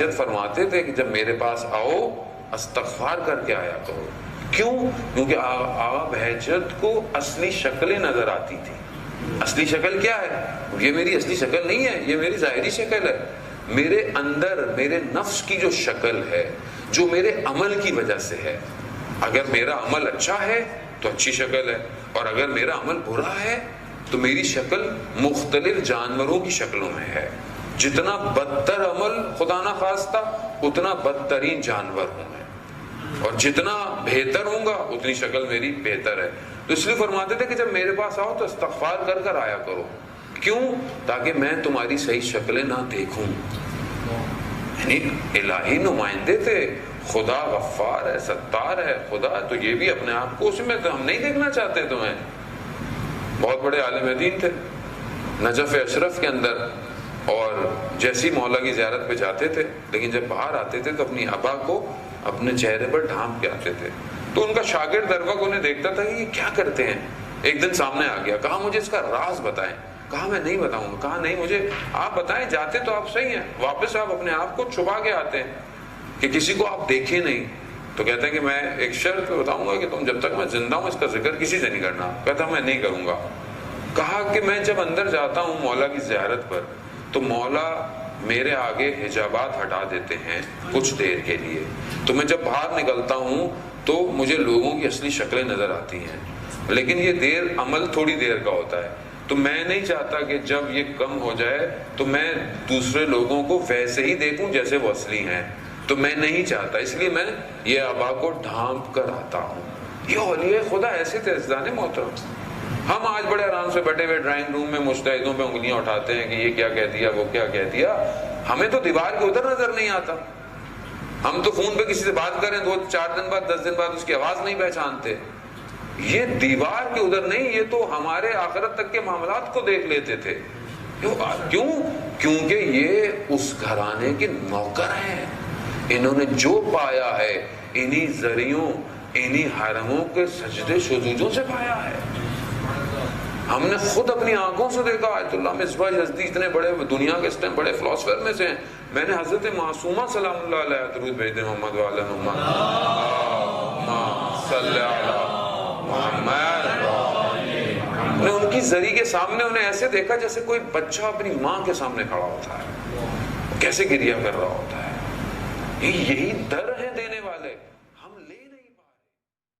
نصیحت فرماتے تھے کہ جب میرے پاس آؤ استغفار کر کے آیا کرو. کیوں؟ کیونکہ آقا بہجت کو اصلی شکلیں نظر آتی تھی. اصلی شکل کیا ہے؟ یہ میری اصلی شکل نہیں ہے، یہ میری ظاہری شکل ہے. میرے اندر میرے نفس کی جو شکل ہے، جو میرے عمل کی وجہ سے ہے. اگر میرا عمل اچھا ہے تو اچھی شکل ہے، اور اگر میرا عمل برا ہے تو میری شکل مختلف جانوروں کی شکلوں میں ہے. جتنا بدتر عمل خدا نہ خواستہ اتنا بدترین جانور ہوں میں، اور جتنا بہتر ہوں گا اتنی شکل میری بہتر ہے. تو اس لیے فرماتے تھے کہ جب میرے پاس آؤ تو استغفار کر کر آیا کرو. کیوں؟ تاکہ میں تمہاری صحیح شکلیں نہ دیکھوں. یعنی الہی نمائندے تھے، خدا غفار ہے، ستار ہے خدا، تو یہ بھی اپنے آپ کو اس میں تو ہم نہیں دیکھنا چاہتے تمہیں. بہت بڑے عالم دین تھے نجف اشرف کے اندر، اور جیسی مولا کی زیارت پہ جاتے تھے لیکن جب باہر آتے تھے تو اپنی ابا کو اپنے چہرے پر ڈھانپ کے آتے تھے. تو ان کا شاگرد در وقت انہیں دیکھتا تھا کہ یہ کیا کرتے ہیں. ایک دن سامنے آ گیا، کہا مجھے اس کا راز بتائیں. کہا میں نہیں بتاؤں گا. کہا نہیں، مجھے آپ بتائیں. جاتے تو آپ صحیح ہیں، واپس آپ اپنے آپ کو چھپا کے آتے ہیں کہ کسی کو آپ دیکھیں نہیں. تو کہتے ہیں کہ میں ایک شرط بتاؤں گا کہ تم جب تک میں زندہ ہوں اس کا ذکر کسی سے نہیں کرنا. کہتا میں نہیں کروں گا. کہا کہ میں جب اندر جاتا ہوں مولا کی زیارت پر تو مولا میرے آگے حجابات ہٹا دیتے ہیں کچھ دیر کے لیے. تو میں جب باہر نکلتا ہوں تو مجھے لوگوں کی اصلی شکلیں نظر آتی ہیں، لیکن یہ دیر عمل تھوڑی دیر کا ہوتا ہے. تو میں نہیں چاہتا کہ جب یہ کم ہو جائے تو میں دوسرے لوگوں کو ویسے ہی دیکھوں جیسے وہ اصلی ہیں. تو میں نہیں چاہتا، اس لیے میں یہ ابا کو ڈھانپ کر آتا ہوں. یہ اولیاء خدا ایسے تھے عزیزان محترم. ہم آج بڑے آرام سے بیٹھے ہوئے ڈرائنگ روم میں مجتہدوں پہ انگلیاں اٹھاتے ہیں کہ یہ کیا کہہ دیا، وہ کیا کہہ دیا. ہمیں تو دیوار کے ادھر نظر نہیں آتا. ہم تو فون پہ کسی سے بات کریں 2-4 دن بعد 10 دن بعد اس کی آواز نہیں پہچانتے. یہ دیوار کے ادھر نہیں، یہ تو ہمارے آخرت تک کے معاملات کو دیکھ لیتے تھے. کیوں؟ کیونکہ یہ اس گھرانے کے نوکر ہیں. انہوں نے جو پایا ہے انہی ذریعوں، انہی حرموں کے سجدے شجوجوں سے پایا ہے. ہم نے خود اپنی آنکھوں سے دیکھا. آیت اللہ مصباح یزدی اتنے بڑے دنیا کے اس ٹائم بڑے فلاسفر میں سے ہیں. میں نے حضرت معصومہ سلام اللہ علیہ درود بھیج دے محمد وعلی محمد صلی اللہ محمد. نے ان کی ذریعے کے سامنے انہیں ایسے دیکھا جیسے کوئی بچہ اپنی ماں کے سامنے کھڑا ہوتا ہے، کیسے گریہ کر رہا ہوتا ہے. یہی در